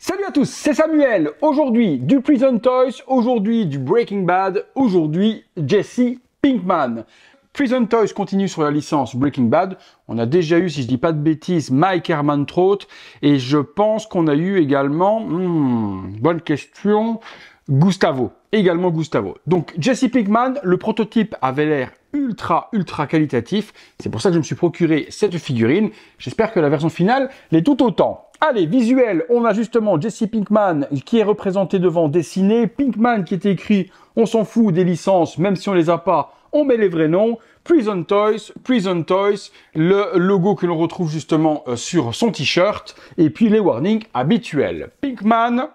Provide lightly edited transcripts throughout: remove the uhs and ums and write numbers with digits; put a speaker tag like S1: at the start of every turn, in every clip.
S1: Salut à tous, c'est Samuel. Aujourd'hui du Prison Toys, aujourd'hui du Breaking Bad, aujourd'hui Jesse Pinkman. Prison Toys continue sur la licence Breaking Bad. On a déjà eu, si je dis pas de bêtises, Mike Ehrmantraut et je pense qu'on a eu également, bonne question, Gustavo. Également Gustavo. Donc Jesse Pinkman, le prototype avait l'air ultra qualitatif. C'est pour ça que je me suis procuré cette figurine. J'espère que la version finale l'est tout autant. Allez, visuel, on a justement Jesse Pinkman qui est représenté devant dessiné. Pinkman qui est écrit, on s'en fout des licences, même si on les a pas, on met les vrais noms. Prison Toys, le logo que l'on retrouve justement sur son t-shirt. Et puis les warnings habituels. Pinkman.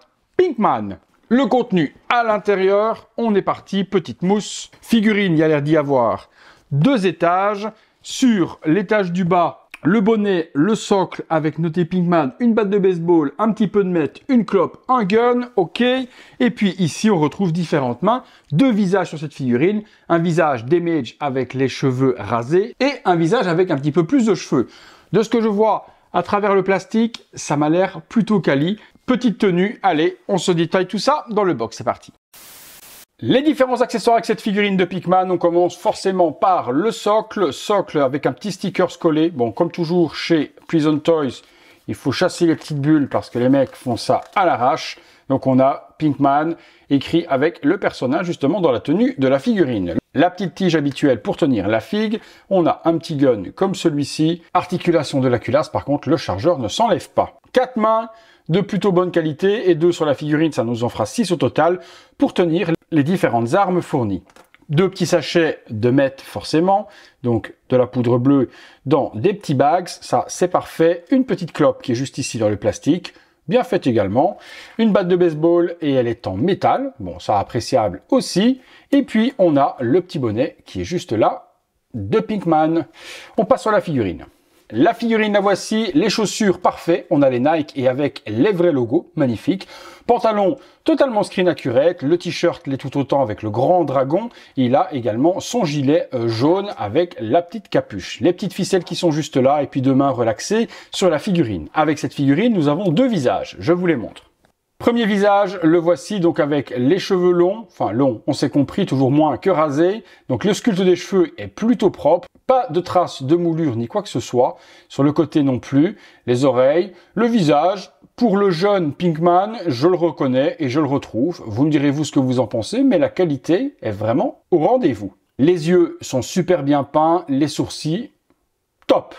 S1: Le contenu à l'intérieur, on est parti, petite mousse. Figurine, il y a l'air d'y avoir 2 étages. Sur l'étage du bas, le bonnet, le socle avec noté Pinkman, une batte de baseball, un petit peu de meth, une clope, un gun, ok. Et puis ici, on retrouve différentes mains, 2 visages sur cette figurine. Un visage d'Image avec les cheveux rasés et un visage avec un petit peu plus de cheveux. De ce que je vois à travers le plastique, ça m'a l'air plutôt quali. Petite tenue, allez, on se détaille tout ça dans le box, c'est parti. Les différents accessoires avec cette figurine de Pinkman, on commence forcément par le socle avec un petit sticker collé. Bon, comme toujours chez Prison Toys, il faut chasser les petites bulles parce que les mecs font ça à l'arrache. Donc on a Pinkman écrit avec le personnage justement dans la tenue de la figurine. La petite tige habituelle pour tenir la figue. On a un petit gun comme celui-ci. Articulation de la culasse, par contre le chargeur ne s'enlève pas. 4 mains de plutôt bonne qualité et 2 sur la figurine, ça nous en fera 6 au total pour tenir les différentes armes fournies. 2 petits sachets de meth forcément, donc de la poudre bleue dans des petits bags, ça c'est parfait. Une petite clope qui est juste ici dans le plastique, bien faite également. Une batte de baseball et elle est en métal, bon ça appréciable aussi. Et puis on a le petit bonnet qui est juste là de Pinkman. On passe sur la figurine. La figurine, la voici, les chaussures, parfait. On a les Nike et avec les vrais logos, magnifique. Pantalon, totalement screen accurate. Le t-shirt l'est tout autant avec le grand dragon. Il a également son gilet jaune avec la petite capuche. Les petites ficelles qui sont juste là et puis 2 mains relaxées sur la figurine. Avec cette figurine, nous avons 2 visages. Je vous les montre. Premier visage, le voici donc avec les cheveux longs, enfin longs, on s'est compris, toujours moins que rasés. Donc le sculpte des cheveux est plutôt propre, pas de traces de moulure ni quoi que ce soit, sur le côté non plus, les oreilles, le visage. Pour le jeune Pinkman, je le reconnais et je le retrouve. Vous me direz vous ce que vous en pensez, mais la qualité est vraiment au rendez-vous. Les yeux sont super bien peints, les sourcils, top.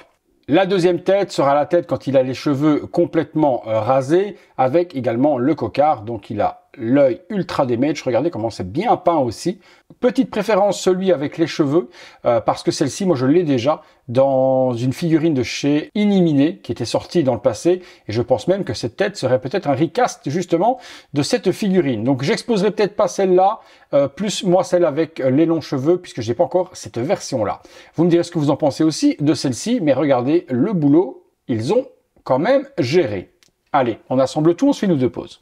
S1: La deuxième tête sera la tête quand il a les cheveux complètement rasés, avec également le cocard, donc il a l'œil ultra d'Image. Regardez comment c'est bien peint aussi. Petite préférence celui avec les cheveux, parce que celle-ci, moi je l'ai déjà dans une figurine de chez Iniminé, qui était sortie dans le passé, et je pense même que cette tête serait peut-être un recast justement de cette figurine. Donc j'exposerai peut-être pas celle-là, plus moi celle avec les longs cheveux, puisque j'ai pas encore cette version-là. Vous me direz ce que vous en pensez aussi de celle-ci, mais regardez le boulot, ils ont quand même géré. Allez, on assemble tout, on se fait une ou 2 pauses.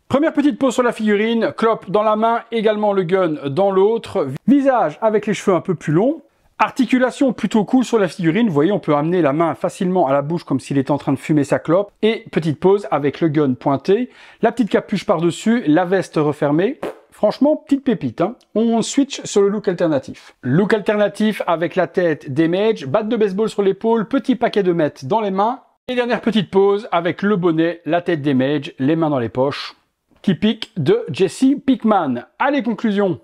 S1: Première petite pose sur la figurine, clope dans la main, également le gun dans l'autre. Visage avec les cheveux un peu plus longs. Articulation plutôt cool sur la figurine. Vous voyez, on peut amener la main facilement à la bouche comme s'il était en train de fumer sa clope. Et petite pose avec le gun pointé. La petite capuche par-dessus, la veste refermée. Franchement, petite pépite, hein. On switch sur le look alternatif. Look alternatif avec la tête d'Image, batte de baseball sur l'épaule, petit paquet de meth dans les mains. Et dernière petite pose avec le bonnet, la tête d'Image, les mains dans les poches. Qui pique de Jesse Pinkman. Allez, conclusion.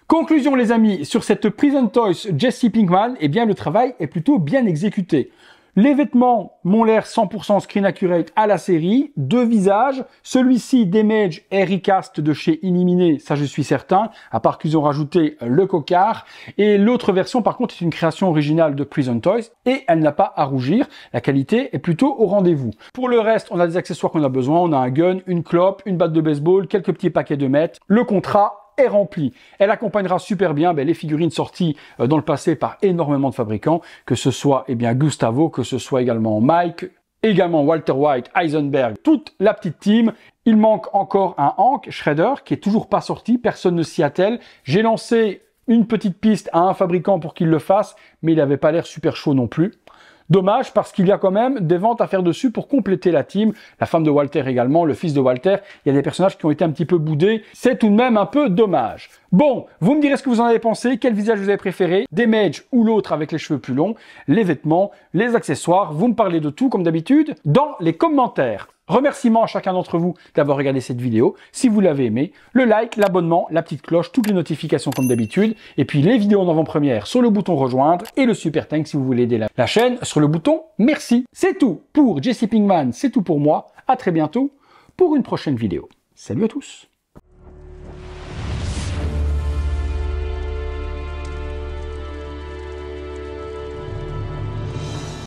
S1: Conclusion les amis, sur cette Prison Toys Jesse Pinkman, eh bien le travail est plutôt bien exécuté. Les vêtements m'ont l'air 100% screen accurate à la série, 2 visages, celui-ci d'Image est recast de chez Iniminé, ça je suis certain, à part qu'ils ont rajouté le cocard, et l'autre version par contre est une création originale de Prison Toys, et elle n'a pas à rougir, la qualité est plutôt au rendez-vous. Pour le reste, on a des accessoires qu'on a besoin, on a un gun, une clope, une batte de baseball, quelques petits paquets de meth, le contrat est remplie. Elle accompagnera super bien les figurines sorties dans le passé par énormément de fabricants, que ce soit Gustavo, que ce soit également Mike, également Walter White, Heisenberg, toute la petite team. Il manque encore un Hank Shredder qui est toujours pas sorti, personne ne s'y attelle. J'ai lancé une petite piste à un fabricant pour qu'il le fasse, mais il n'avait pas l'air super chaud non plus. Dommage parce qu'il y a quand même des ventes à faire dessus pour compléter la team. La femme de Walter également, le fils de Walter. Il y a des personnages qui ont été un petit peu boudés. C'est tout de même un peu dommage. Bon, vous me direz ce que vous en avez pensé, quel visage vous avez préféré, des mages ou l'autre avec les cheveux plus longs, les vêtements, les accessoires. Vous me parlez de tout comme d'habitude dans les commentaires. Remerciements à chacun d'entre vous d'avoir regardé cette vidéo. Si vous l'avez aimé, le like, l'abonnement, la petite cloche, toutes les notifications comme d'habitude. Et puis les vidéos en avant-première sur le bouton rejoindre et le super thanks si vous voulez aider la chaîne sur le bouton merci. C'est tout pour Jesse Pinkman, c'est tout pour moi. À très bientôt pour une prochaine vidéo. Salut à tous.